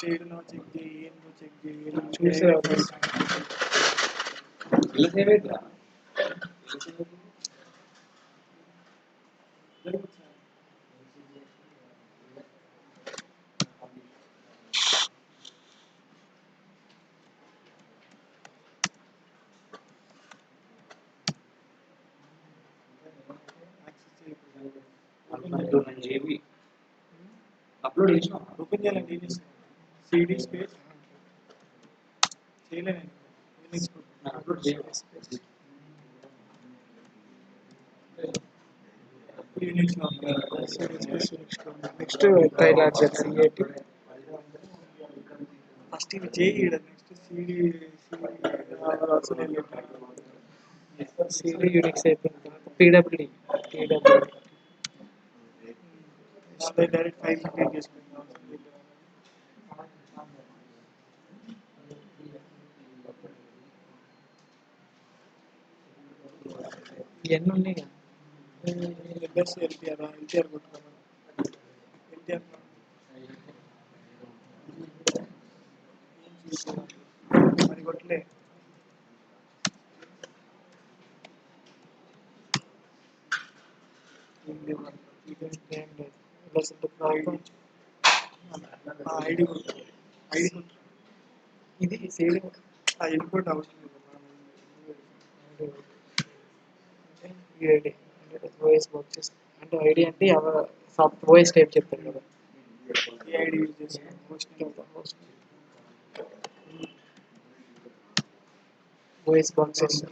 చేయడం చెక్ చేయి, ఏందో చెక్ చేయి, చూసా అప్లోడ్ చేసిన ఓపెన్ చేయాలండి సిడి స్పేస్ చేయలేను అప్లోడ్ చేయాలి నెక్స్ట్ ట్రైలార్జర్ C80 ఫస్ట్ ఇవి చేయి నెక్స్ట్ సిడి CD యూనిక్స్ అయిపోయిన తర్వాత PWD డైరెక్ట్ ఫైల్ క్రియేట్ చేసుకుంటాం ఇవన్నీ ఉన్నాయి కదా ఎన్టీఆర్ కొట్టుకున్నాం ఎన్టీఆర్ మరి కొట్టలే ఐడి ఇది CD ఇన్పుట్ అవసరం లేదు ఓఎస్ వర్క్ చేస్తాం అంటే ఐడి అంటే సాఫ్ట్ ఓఎస్ టైప్ చెప్తారు కదా ఈ ఐడి యూజ్ చేసుకుంటాం ఓఎస్ వర్క్ చేస్తాం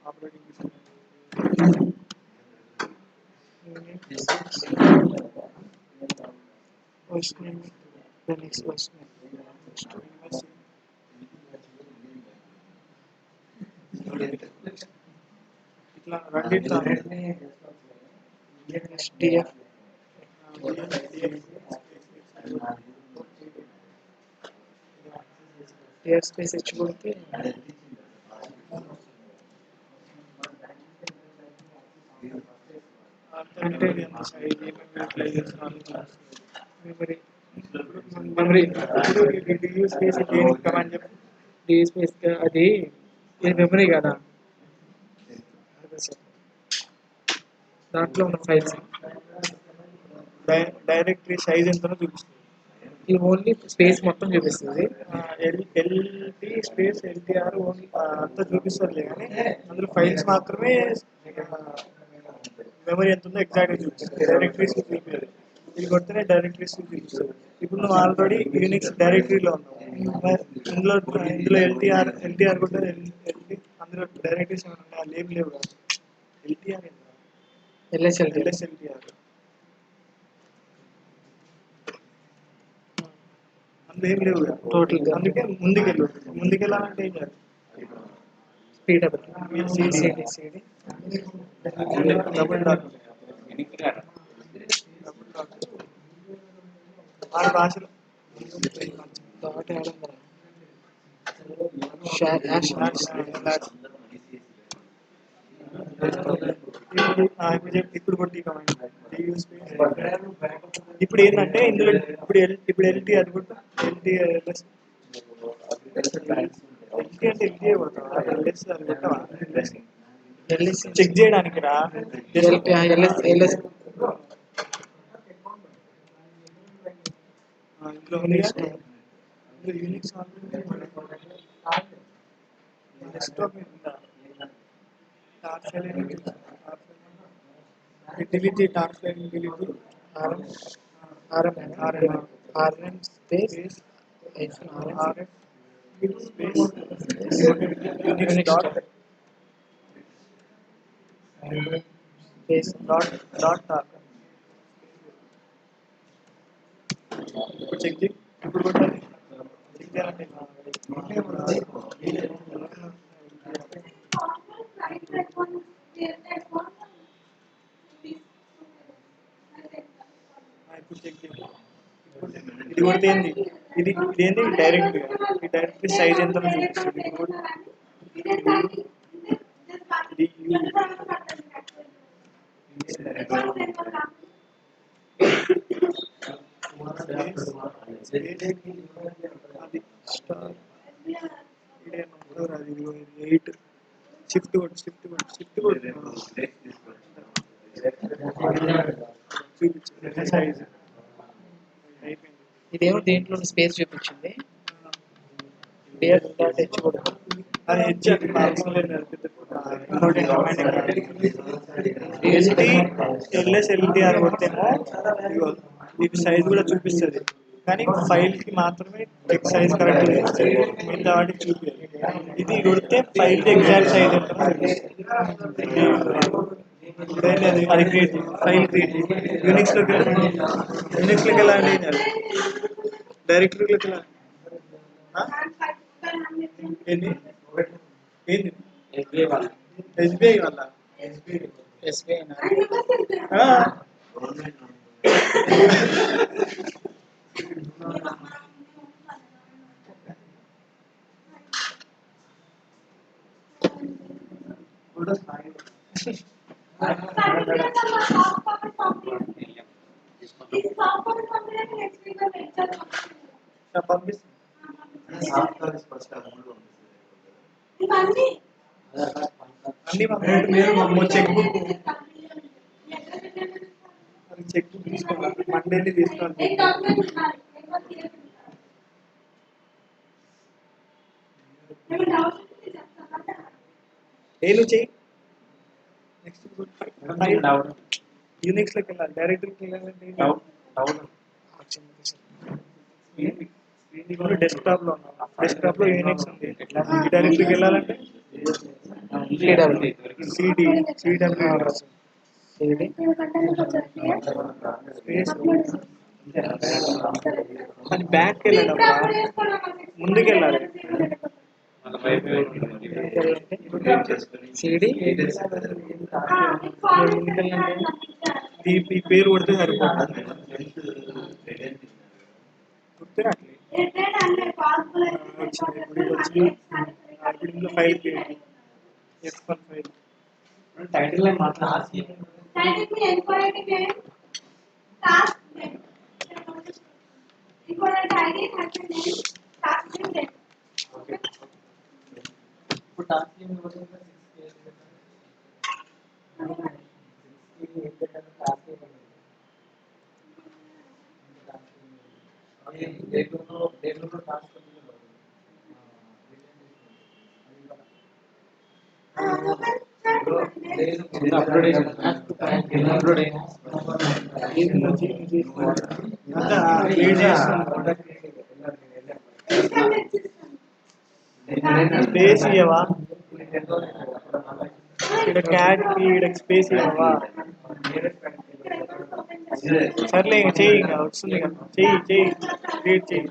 operating first name next first name ఇట్లా రెండింటిలో SDF టిఆర్ స్పేస్ ఇచ్చి కొడితే అంటే మెమరీ మెమరీ యూజ్ చేసి దేనికి కమాండ్ చెప్పి డి స్పేస్ అది ఇది మెమరీ కదా దాంట్లో ఉన్న ఫైల్స్ డైరెక్టరీ సైజ్ ఎంతనో చూపిస్తుంది ఇది ఓన్లీ స్పేస్ మొత్తం చూపిస్తుంది ఎల్టీ స్పేస్ ఎల్టీఆర్ ఓన్లీ అంతా చూపిస్తుంది కానీ అందులో ఫైల్స్ మాత్రమే మెమరీ ఎంత ఉందో ఎగ్జాక్ట్గా చూపిస్తుంది డైరెక్టరీస్ చూపించదు ఇది కొడితేనే డైరెక్టరీస్ చూపిస్తుంది ఇప్పుడు నువ్వు ఆల్రెడీ యూనిక్స్ డైరెక్టరీలో ఉన్నావు ఇందులో ఎల్టీఆర్ కొట్టే ఎల్టీ అందులో డైరెక్టరీస్ ఏమైనా ఉన్నాయి వాళ్ళు ఏం లేవు కదా ఎల్టీఆర్ ఎల్ఎస్ఎల్టీఆర్ అందులో ఏం లేవు టోటల్ అందుకే ముందుకెళ్ళాలంటే ఏం చేయాలి స్పీడప్ డబుల్ డాట్ ఆరు భాషలు ఇప్పుడు కొట్టి ఇప్పుడు ఏంటంటే ఇందులో ఇప్పుడు ఎల్టీ అది కూడా ఎల్టీ ఎల్టీ అంటే ఎల్టీ కొడతావా ఎల్ఎస్ అది కొట్టవా ఎల్ఎస్ చెక్ చేయడానికి రా ఇందులో Unix desktop delete torch line delete RM space RF space Unix dot space dot torque ఇప్పుడు చెక్ చేయి ఇప్పుడు కొట్టాలి చెక్ చేయాలంటే ఇప్పుడు చెక్ చేయాలి ఇది కొడితే ఏంది ఇదేంటి డైరెక్ట్ ఈ డైరెక్ట్ సైజ్ ఎంత చూపిస్తుంది ఇది అది స్టార్ అది 8 షిఫ్ట్ కొట్టు చూపించు సైజ్ అయిపోయింది. ఇదేమో దేంట్లో స్పేస్ చూపించింది. డియర్ డాట్ హెచ్ కూడా అది హెచ్ అవసరం లేదు, ఎల్ఎస్ ఎల్టీఆర్ కొడితేమో మీకు సైజ్ కూడా చూపిస్తుంది, కానీ ఫైల్ కి మాత్రమే చెక్ సైజ్ కరెక్ట్ చేస్తుంది, మిగతా వాటికి చూపించాలి. ఇది కొడితే ఫైల్ ఎగ్జాక్ట్ సైజ్ అది క్రియేట్ ఫైల్ క్రియేట్ యూనిక్స్లోకి ఎలా అంటే డైరెక్టరీలోకి ఎలా ఏంది ఏంది ఎస్బీఐ వల్ల ఎస్బీఐ చెక్ బుక్ తీసుకోవాలి, మండేని తీసుకోవాలి. ఏలు చెయ్యి. నెక్స్ట్ యూనిక్స్ లోకి వెళ్ళాలి, డైరెక్టరీకి వెళ్ళాలంటే డెస్క్టాప్ లో యూనిక్స్ ఉంది, డైరెక్టరీకి వెళ్ళాలంటే సిడి అది బ్యాక్ వెళ్ళాలి, ముందుకు వెళ్ళాలి. సిడి ఈ పేరు కొడితే సరిపోతుంది. ఇప్పుడు file F1 file title space ఇవ్వవా, ఇక్కడ క్యాట్ కి ఇక్కడ స్పేస్ ఇవ్వవా. సర్లే ఇంకా చెయ్యి, ఇంకా వస్తుంది కదా, చెయ్యి క్రియేట్ చెయ్యి.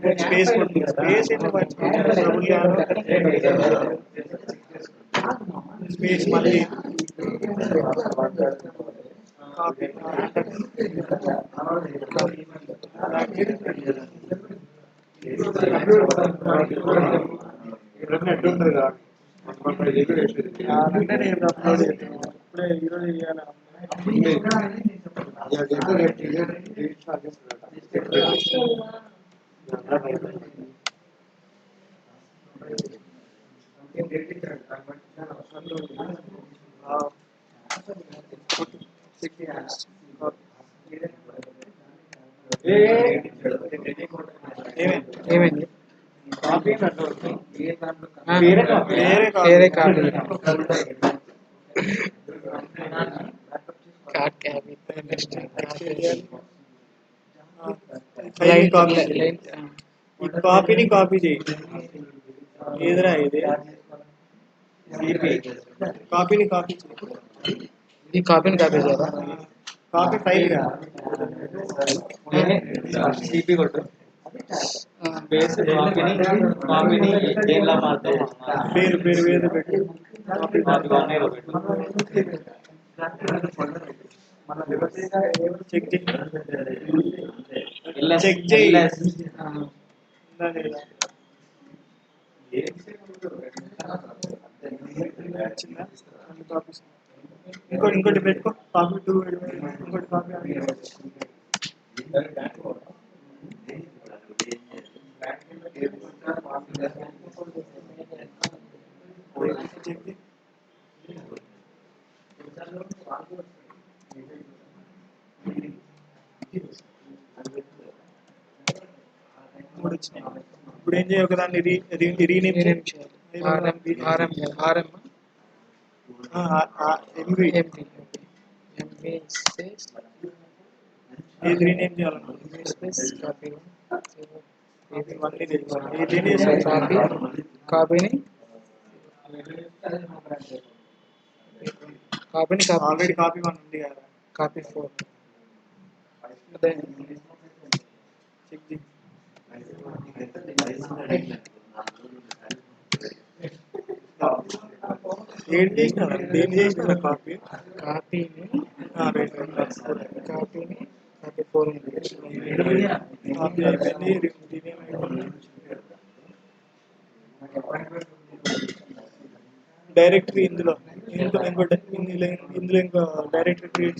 చెక్ స్పేస్ స్పేస్ స్పేస్ మళ్ళీ నేను అప్లోడ్ ఇప్పుడే ఈరోజు చేయాలి. ఏమైంది? వేరే కార్డు కాపీని కాపీ చేయి, ఏదిరా ఇది కాపీని కాపీ ఈ కాపీని కాపీ చేయాలా? కాపీ ఫైల్ సిపి కొట్టు బేస్ కాపీని దేనిలా మారుతాం పేరు పేరు వేరు పెట్టు కాపీ వన్ ఏదో పెట్టు చెక్ చేయి LS చెక్ చేయి LS ఉందా లేదా? వచ్చిందా? అన్ని కాపీస్ ఇంకోటి పెట్టుకో కాపీ 2 ఇంకోటి కాపీ చెక్ చేయి మూడు వచ్చినాయి. ఇప్పుడు ఏం చేయాలి? ఒకదాన్ని రీనేమ్ నేనేం చేయాలి? RM MV MP MP space ఏది రీనేమ్ చేయాలన్నా స్పేస్ కాపీ ఇవన్నీ తెలుసు ఏది చేసావు? కాపీని ఆల్రెడీ కాపీ 1 ఉంది కదా కాపీ 4 అదే చెక్ చేయి ఏం చేసినా దేని చేసినా కాపీ కాపీని రైట్ కాపీ 4 ఉంది. కాపీ అయిపోయింది రీనేమ్ అయిపోయింది. డైరెక్టరీ ఇందులో ఇంకో డైరెక్టరీ క్రియేట్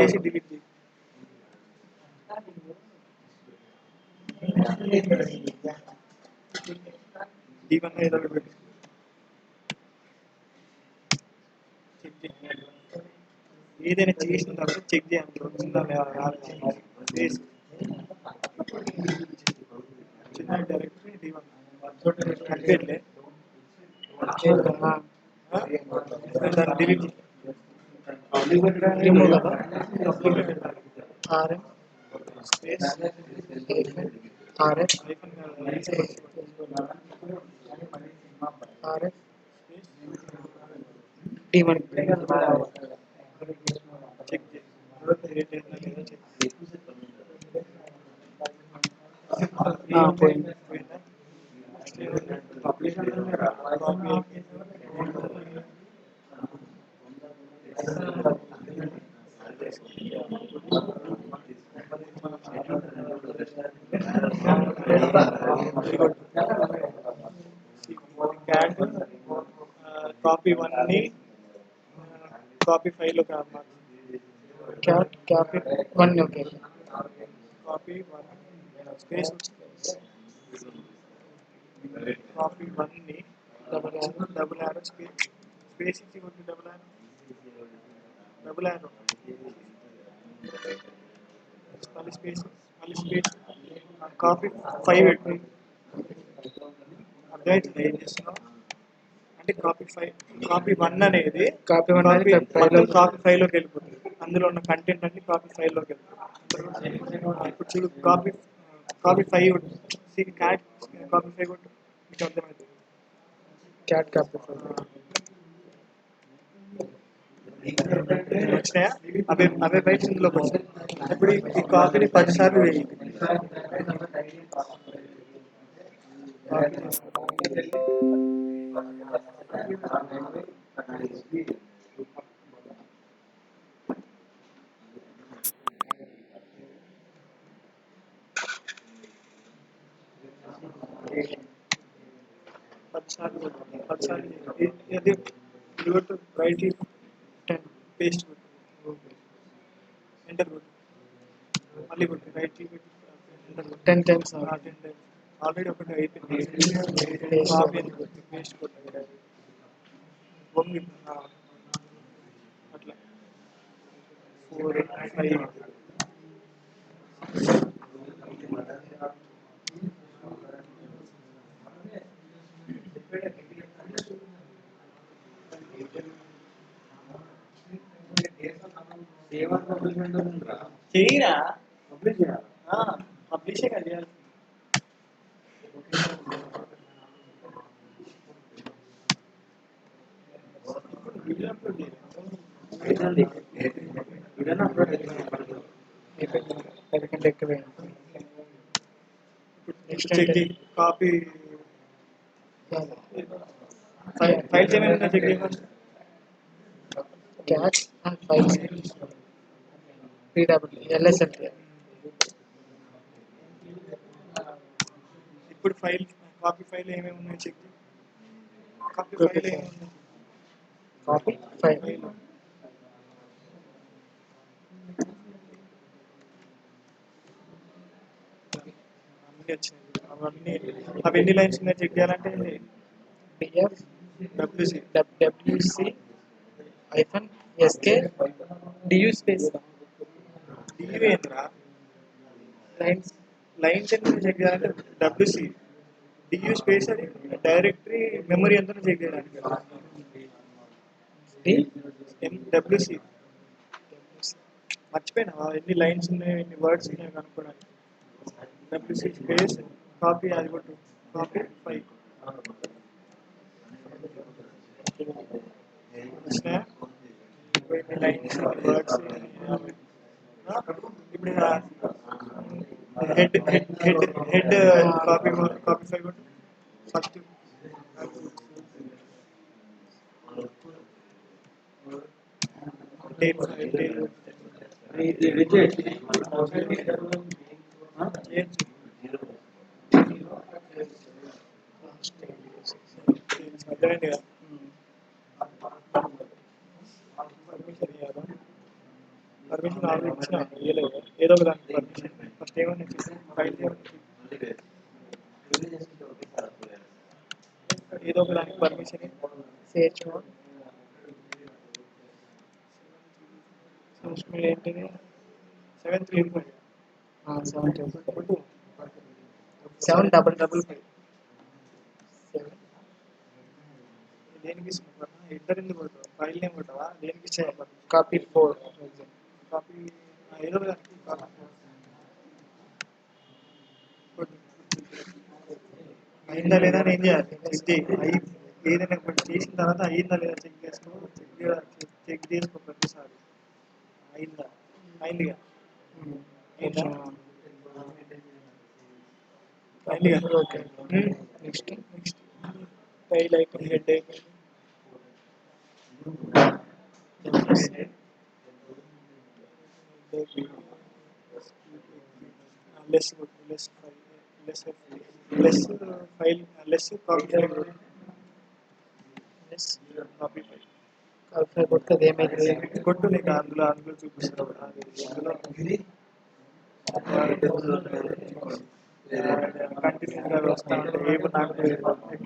చేసి డిలీట్ చేయి. D1 ఏదో ఒకటి పెట్టు. చెక్ చేయి. ఏదైనా చేసిన తర్వాత చెక్ చేయాలి ఉందా లేదా చేసి చిన్న డైరెక్టరీ D1 కనిపెట్టలే దాన్ని డిలీట్ చేయి. రిమూవ్ కదా RM space RF hyphen RF D1 check చేయి. క్రియేట్ అయిందా లేదా చెక్ పోయింది. పోయిందా? కాపీ అయిపోయింది. క్యాట్ కాపీ 1 ని కాపీ 5 లో copy 1 okay copy 1 space copy 1 ని డబుల్ యారో స్పేస్ ఇచ్చి కొట్టి డబుల్ యారో మళ్ళీ స్పేస్ కాపీ 5 పెట్టు. అర్థమవుతుంది ఏం చేస్తున్నావు అంటే కాపీ 1 అనేది కాపీ 1 అనేది మొత్తం కాపీ 5 లోకి వెళ్ళిపోతుంది. అందులో ఉన్న కంటెంట్ అన్ని కాపీ 5 లోకి వెళ్ళిపోతుంది. ఇప్పుడు చూడు కాపీ 5 క్యాట్ కాపీ 5 కొట్టు మీకు అర్థమవుతుంది. క్యాట్ కాపీ వచ్చినాయా? అవే బయట ఇందులోకి వచ్చాయి. ఇప్పుడు ఈ కాపీని 10 సార్లు వేయి. రైట్ పేస్ట్ ఎంటర్ కొట్టు మళ్ళీ కొట్టు రైట్ ఎంటర్ 10 టైమ్స్ ఆల్రెడీ ఒకటి అయిపోయింది. కాపీ అని కొట్టు పేస్ట్ కొట్టు బొంగి అట్లా 4 5 చేయరా పబ్లిషే కదా చేయాలి. ఎందుకంటే ఎక్కువ నెక్స్ట్ చెక్ అంటే కాపీ ఫైల్స్ ఏమైనా చెక్ చేయమని క్యాట్ అండ్ ఫైల్స్ LSLT ఇప్పుడు ఫైల్ కాపీ ఫైల్ ఏమేమి ఉన్నాయి check copy Copy file file. ఏమేమి ఉన్నాయి కాపీ ఫైల్ ఫైల్ అన్నీ వచ్చినాయి అవన్నీ అవి ఎన్ని లైన్స్ ఉన్నాయి చెక్ చేయాలంటే DF WC WC -SK DU space DU ఏంద్రా లైన్స్ లైన్స్ ఎంత చెక్ చేయాలంటే డబ్ల్యూసి డియు స్పేస్ అది డైరెక్టరీ మెమరీ ఎంత చెక్ చేయడానికి డి డబ్ల్యూసి మర్చిపోయినా ఎన్ని లైన్స్ ఉన్నాయి ఎన్ని వర్డ్స్ ఉన్నాయి కనుక్కోడానికి డబ్ల్యూసి స్పేస్ కాపీ అది కొట్టు కాపీ ఫైవ్ వచ్చినాయా ఎన్ని లైన్స్ వర్డ్స్ ఇప్పుడు head head head head copy copy five కొట్టు ఫస్ట్ అర్థమైంది కదా పర్మిషన్ ఇవ్వాలి పర్మిషన్ ఆల్రెడీ ఇచ్చిన ఇవ్వలేదు ఏదో ఒక దానికి పర్మిషన్ ఫస్ట్ ఏమన్నా ఫైల్ ఏదో ఒక దానికి పర్మిషన్ సిహెచ్ మోడ్ సోషల్ ఏంటిది 735 7 డబల్ డబల్ దేనికి ఇస్తున్నా ఇద్దరు ఎందుకు కొడతావా ఫైల్ నేమ్ కొట్టవా దేనికి ఇచ్చేయాలి కాపీ 4 కాపీ ఏదో ఒక దానికి కాపీ అయిందా లేదా అని ఏం చేయాలి చెక్ చేయి ఏదైనా ఒకటి చేసిన తర్వాత అయిందా లేదా చెక్ చేసుకో చెక్ చేసుకో ప్రతిసారి అయిందా అయిందిగా అయిందా అయిందిగా ఓకే నెక్స్ట్ నెక్స్ట్ ఫైల్ అయిపోయింది హెడ్ అయిపోయింది less less less less file less copy file less copy file copy కొడుతుంది ఏమైతుంది కొట్టు నీకు అందులో చూపిస్తావు అందులో కంటిన్యూగా వస్తా ఉంటాయి ఏమో నాకు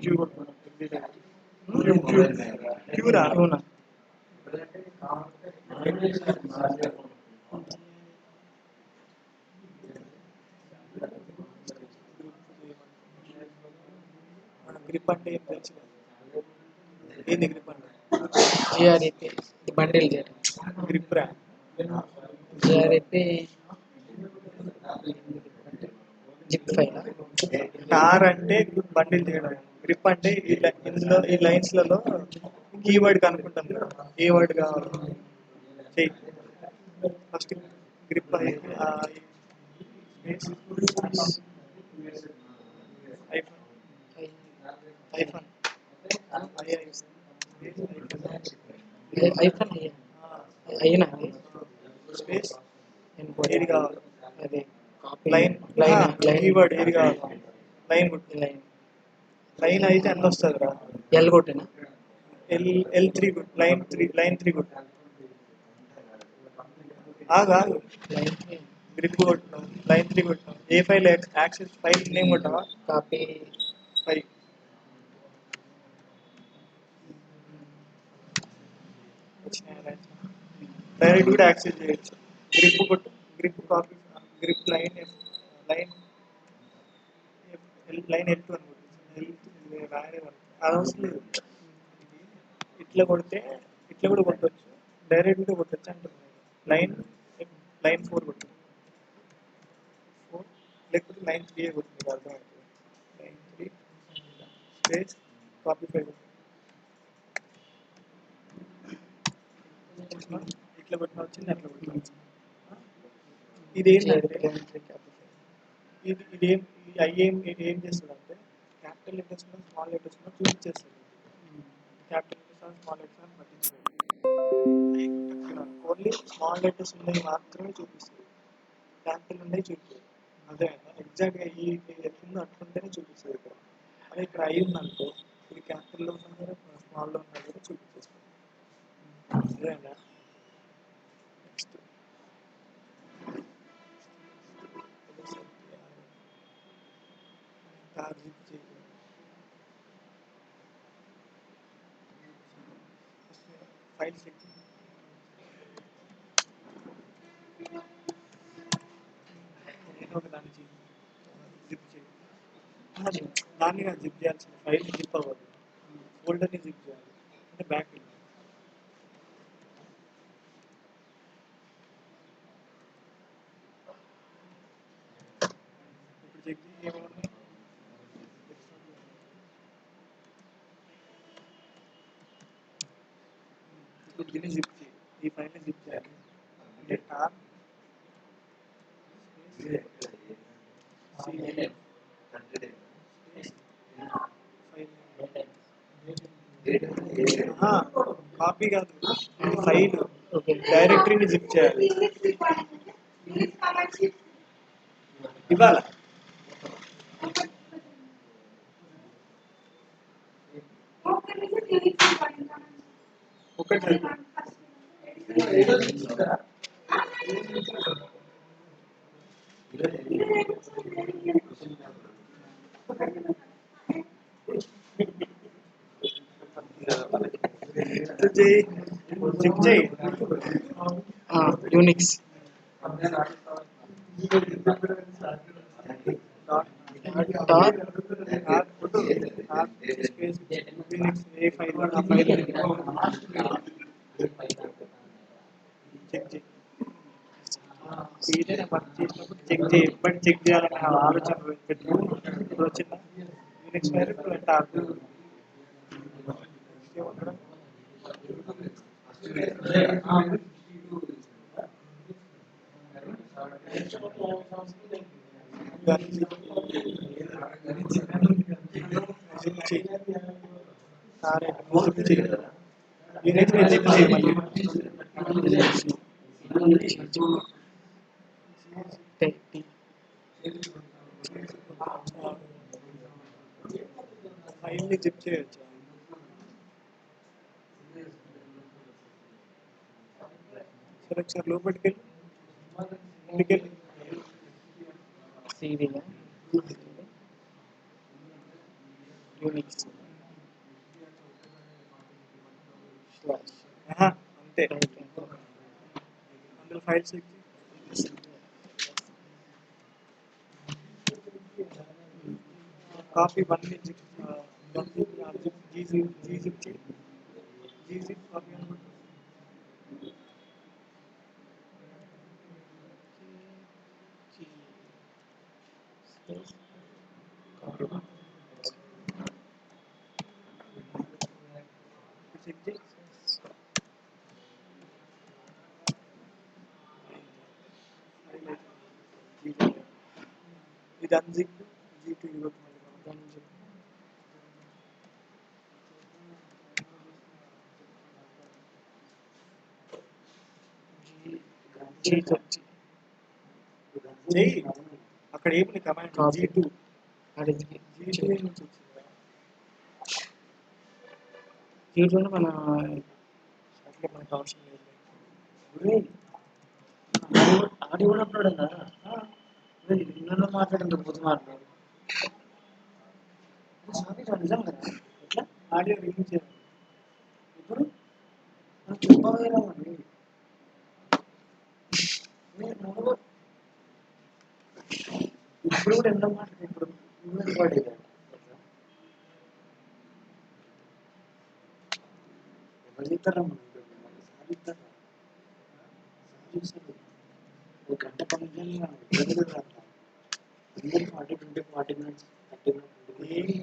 క్యూ క్యూరా అవునా గ్రిప్ అంటే ఏం తెలుసు ఏంది గ్రిప్ అంటే జిఆర్ఈపి బండిల్ చేయడం గ్రిప్ రా జిఆర్ఈపి జిప్ ఫైల్ టార్ అంటే బండిల్ చేయడం గ్రిప్ అంటే ఇందులో ఈ లైన్స్లలో కీవర్డ్ కనుక్కుంటాం కదా ఏ వర్డ్ కావాలి చెయ్యి first grip iPhone iPhone iPhone అయినా స్పేస్ ఇన్పుట్ ఏది కావాలి అది లైన్ లైన్ కీవర్డ్ ఏది కావాలి లైన్ కొట్టు లైన్ లైన్ అయితే అన్ని వస్తుంది రా ఎల్ కొట్టినా L3 లైన్ త్రీ కొట్టు ఆగు లైన్ గ్రిప్ కొట్టు లైన్ 3 కొట్టు ఏ ఫైల్ యాక్సెస్ ఫైల్ నేమ్ కొట్టావా కాపీ ఫైల్ డైరెక్ట్ కూడా యాక్సెస్ చేయొచ్చు గ్రిప్ కొట్టు grip copy grip line line line L2 అనుకుంటుంది రాయలేదు అది అవసరం లేదు ఇట్లా కొడితే ఇట్లా కూడా కొట్టవచ్చు డైరెక్ట్ కూడా కొట్టచ్చు అంటున్నాను లైన్ లైన్ 4 కొట్టు 4 లేకపోతే లైన్ 3 కొట్టు అర్థమవుతుంది లైన్ 3 స్పేస్ కాపీ ఫైల్ ఇట్లా కొట్టిన వచ్చింది, అట్లా కొట్టిన వచ్చింది. ఇది ఏంటంటే ఇది ఏం చేస్తుందంటే క్యాపిటల్ లెటర్స్ కూడా స్మాల్ లెటర్స్ కూడా చూపించేస్తుంది. క్యాపిటల్ లెటర్స్ స్మాల్ లెటర్స్ అని పట్టించుకోండి. ఓన్లీ స్మాల్ లెటర్స్ ఉన్నాయి మాత్రమే చూపిస్తుంది, క్యాపిటల్ ఉన్నాయి చూపిస్తుంది. అదే ఎగ్జాక్ట్గా ఈ ఎట్లుందో అట్లుంటేనే చూపిస్తుంది ఇక్కడ. అదే ఇక్కడ అయి ఉందనుకో, ఇది క్యాపిటల్లో ఉన్నా సరే స్మాల్లో ఉన్నా సరే చూపించేస్తుంది. అదేనా నెక్స్ట్ ఫైల్ చెక్ నేను ఒక దాన్ని జిప్ చేయి, దాన్ని కాదు జిప్ చేయాల్సిన ఫైల్ జిప్ అవ్వదు, ఫోల్డర్ని జిప్ చేయాలి అంటే బ్యాక్ వెళ్ళాలి. ఇప్పుడు చెక్ చేసి ఏమన్నా ఇప్పుడు దీన్ని జిప్ చేయి, ఈ ఫైల్ని జిప్ చేయాలి అంటే టాప్ కాపీ కాదు, ఫైల్ డైరెక్టరీని జిప్ చేయాలి. ఇవ్వాల ఒకటి జిప్ చేయి యూనిక్స్ డాట్ ఏ ఫైల్ ఆ ఫైల్ చెక్ చేయి. ఏదైనా వర్క్ చేసినప్పుడు చెక్ చేయి, ఎప్పటి చెక్ చేయాలనే ఆలోచన పెట్టుకో. ఇప్పుడు వచ్చిందా యూనిక్స్ ఫైల్, ఇప్పుడు టాప్ ఏమన్నా యూనిక్స్ జిప్ చేయి మళ్ళీ. ఫైల్ని జిప్ చేయొచ్చు. సరే ఒకసారి లోపలికి వెళ్ళి ఇంటికెళ్ళి సిడిగా యూనిక్స్ అంతే, అందులో ఫైల్స్ కాపీ వన్ని జిప్ జీజిప్ జీజిప్ కాపీ అనుకుంటా. చెక్ చేయి. ఇది అన్జిప్ జీపీ అన్జిప్ చెయ్యి. అక్కడ ఏమి కమాండ్ G2 G2 నుంచి వచ్చిందా? దీంట్లో మన అట్లా మనకు అవసరం లేదు. ఆడియో కూడా అప్లోడ్ అయిందా? నిన్న మాట్లాడింది పొద్దు మాట్లాడు నిజం కదా, ఎట్లా ఆడియో రిలీజ్ చేయాలి. ఇప్పుడు నాకు చెప్పవేరామండి ఇప్పుడు కూడా ఎంత మాట్లాడు, ఇప్పుడు రికార్డ్ అయ్యాడు ఎవరు చెప్తారమ్మా, ఒక గంట 10 నిమిషాలు 40 మినిట్స్ 30 ఏమి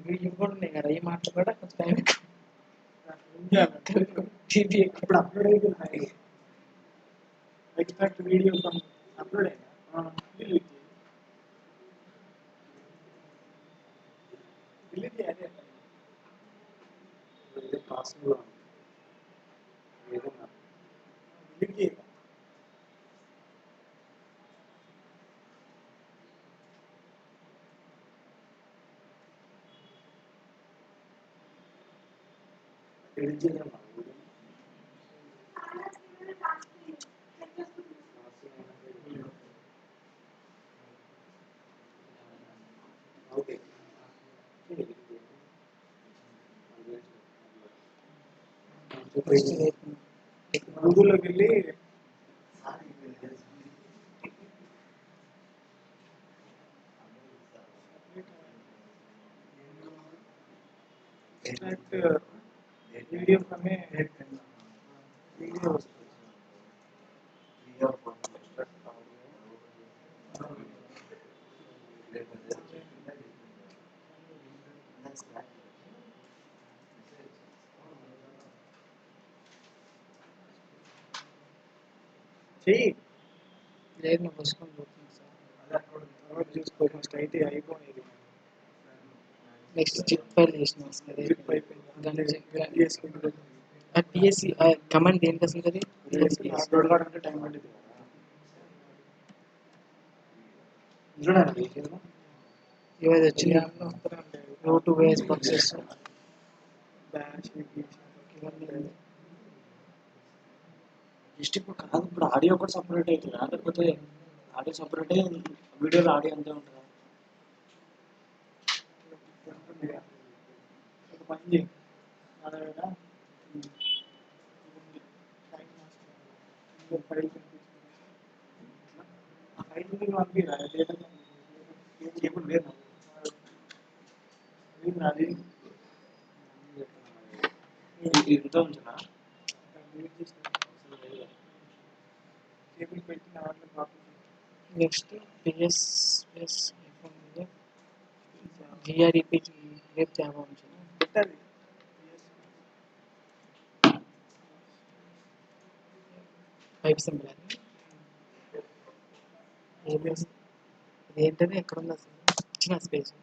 వీళ్ళు కూడా ఉన్నాయి కదా, ఏ మాట్లాడ కొంచెం టైం టీవీ ఇప్పుడు అప్లోడ్ అయిపోయింది ఎక్స్ట్రాక్ట్ వీడియో అప్లోడ్ అయినా డిలీట్ చేయాలి ఏదో ప్రాసెస్లో ఏదైనా డిలీట్ చేయాలి ఎడిట్ చేయాలి ఓకే గూగుల్లోకి వెళ్ళి ఎక్స్ట్రాక్ట్ వీడియో ఫ్రమ్ వీడియో చెయ్యి లేదు నువ్వు వస్తున్నాను పోతుంది సార్ తర్వాత చూసుకో ఫస్ట్ అయితే అయిపోయింది నెక్స్ట్ జిప్ ఫైల్ చేసిన సరే Zip అయిపోయింది చేసుకుంటుంది ఆ పిఎస్సి కమాండ్ దేనికి వస్తుంది అది అప్లోడ్ కావడానికి టైం పట్టింది చూడండి ఇవైతే వచ్చింది రో టు వేస్ బాక్సెస్ బ్యాష్ ఇవన్నీ జస్ట్ ఇప్పుడు కాదు ఇప్పుడు ఆడియో కూడా సపరేట్ అవుతుందా లేకపోతే ఆడియో సపరేట్ అయ్యి వీడియోలో ఆడియో అంతే ఉంటుందా ఒక పని చేయి మన దగ్గర టైం మాస్టర్ ఫైల్ ఆ ఫైల్ మీకు పంపిరా డేటా ఇప్పుడు లేదు అది ఇంత ఉంచునా డిలీట్ చేసిన కేబుల్ పెట్టి దాంట్లో కాపీ నెక్స్ట్ పిఎస్ ప్లస్ జిఆర్ఈపి రేపు జావా ఉంచాను పెట్టాలి పైప్ సింబల్ అని ఏబిఎస్ ఏంటనే ఎక్కడ ఉంది అసలు ఇచ్చిన స్పేస్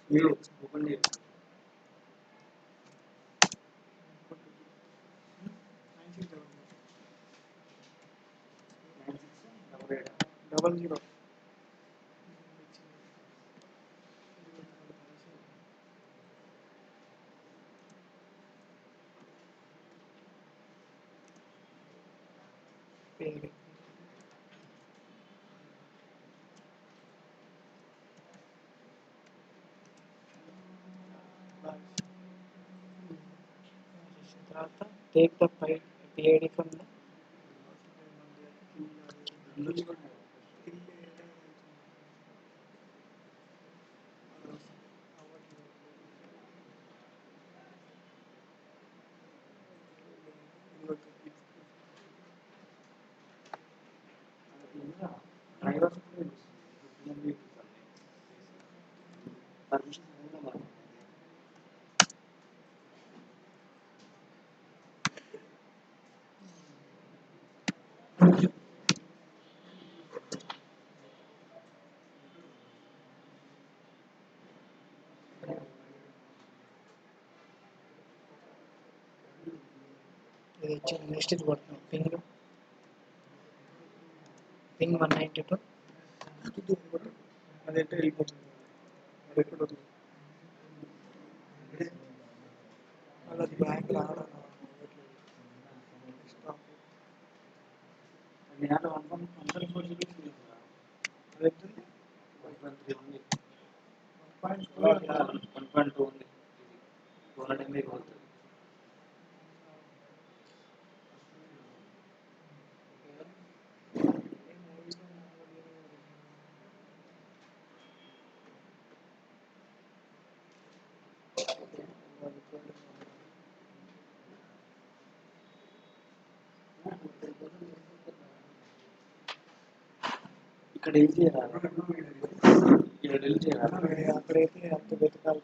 మీరు ఓపెన్ చేయండి 00 పేరు తర్వాత take the PID from the driver permission ఇది వచ్చింది నెక్స్ట్ ఇది కొడుతున్నాం పింగ్ 192 అదైతే వెళ్ళిపోతుంది అది ఎక్కడ వస్తుంది అలా బ్యాక్ రావడం నేను 1.4 జీబీ అదైతే 1.3 ఉంది 1.4 1.2 ఉంది 200 MB పోతుంది ఇక్కడ ఏం చేయాలి ఇక్కడ ఏం చేయాలి అక్కడైతే అంత వెతకాలి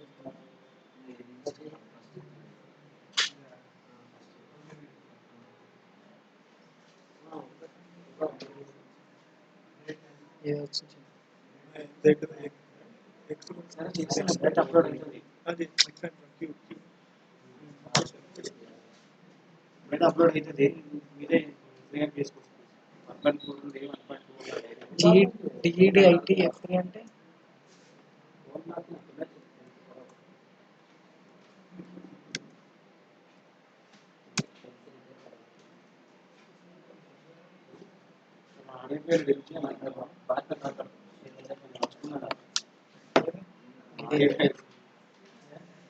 ఏదో వచ్చింది. జెడ్ ఎక్స్ సరే చేసి డైరెక్ట్ అప్లోడ్ అవుతుంది. అది ఎక్స్ అంటారు క్యూ డైరెక్ట్ అప్లోడ్ అవుతుంది. మీరే క్రియేట్ చేసుకోవచ్చు. 1.4 ఉంది, 1.2 డిఈడిఐటి F3 అంటే ఆడే పేరు తెలిసి బాగా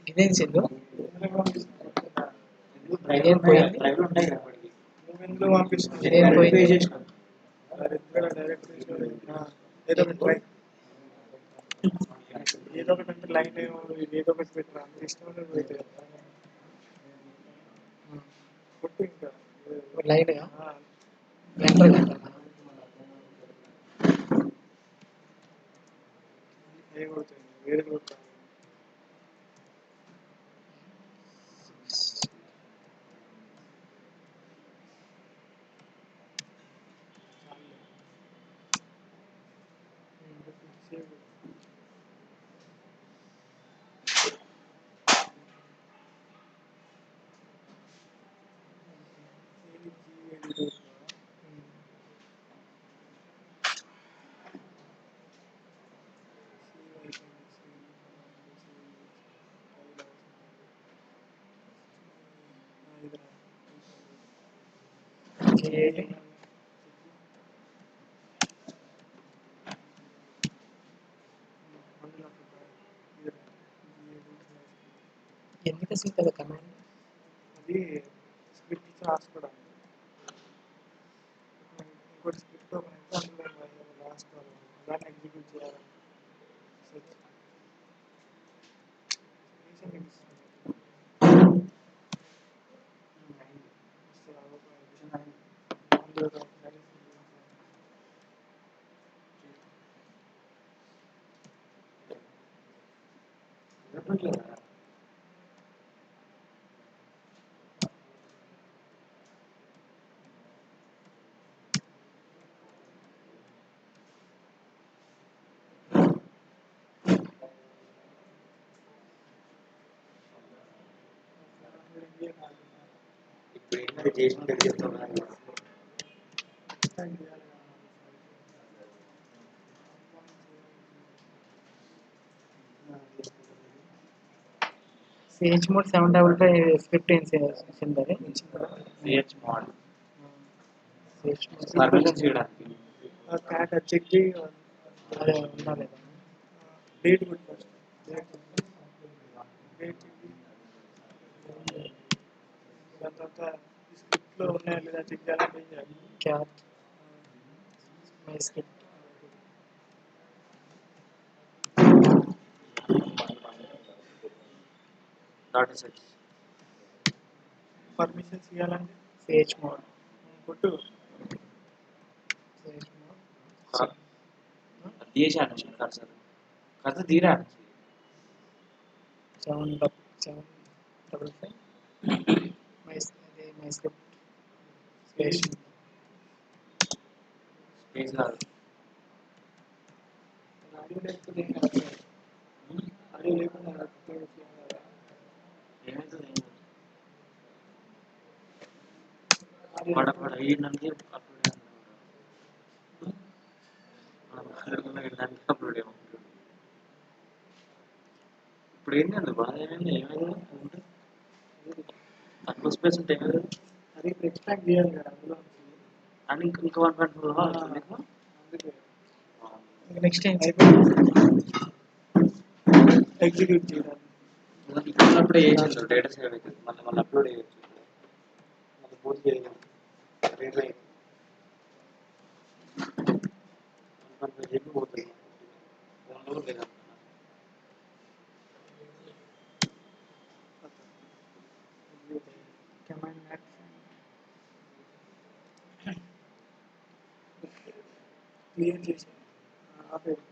ఇదేం సింధు డ్రైవ్లు ఉంటాయి కదా వాడికి. నువ్వు ఇందులో పంపిస్తున్నావు ఏం పోయింది? పే చేసినాం. డైరెక్ట్ ఏదో ఒకటి ట్రై ఏదో ఒకటి అంటే లైన్ ఏదో ఒకటి పెట్టరా అంత ఇష్టం పెట్టి కొట్టు ఇంకా లైట్గా ఎంటర్ ఏ కొడుతుంది వేరే కొడతాను ఎందుకు అసలు కదా కమాండ్ అది స్క్రిప్ట్ రాసుకోవడానికి ఇంకోటి స్క్రిప్ట్ ఓపెన్ అయితే అందులో రాసుకోవాలి దాన్ని ఎగ్జిక్యూట్ చేయాలి ఇప్పుడు ఏంటంటే చేసిన దగ్గర చెప్తాను. సిహెచ్ మోడ్ 755 స్క్రిప్ట్ ఏం సింధు అది CH mode CH mode permission చేయడానికి క్యాట్ చెక్ చేయి అదే ఉందా లేదా డేట్ కొట్టి ఫస్ట్ డేట్ దాని తర్వాత స్క్రిప్ట్లో ఉన్నాయా లేదా చెక్ చేయాలంటే ఏం చేయాలి cat my script data sets permissions ఇవ్వాలంటే సిహెచ్ మోడ్ కొట్టు సిహెచ్ మోడ్ తీసాను కర్సర్ కర్సర్ తీరా 755 మై స్క్రిప్ట్ స్పేస్ స్పేస్ కాదు. ఆడియో లేకపోతే ఏం కాదు ఆడియో లేకుండా ఏమవుతుంది ఆడియో పడ ఏంటంటే అప్లోడ్ అప్లోడ్ ఏమంటారు. ఇప్పుడు ఏంటండి బాగా ఏమైంది తక్కువ స్పేస్ ఉంటే ఏమైంది అది ఇప్పుడు ఎక్స్ట్రాక్ట్ చేయాలి కదా అందులో అని ఇంకా 1.4 మీకు అందుకే నెక్స్ట్ ఏం ఎగ్జిక్యూట్ చేయాలి ఇక్కడ ఉన్నప్పుడే చేసిండు డేటా సేవ్ అవుతుంది. మళ్ళీ అప్లోడ్ చేయొచ్చు. మళ్ళీ పూర్తి చేయలేము. రేపు 1.5 చెప్పి పోతుంది ఫోన్లో లేదా కమాండ్ క్లియర్ చేసి ఆపేది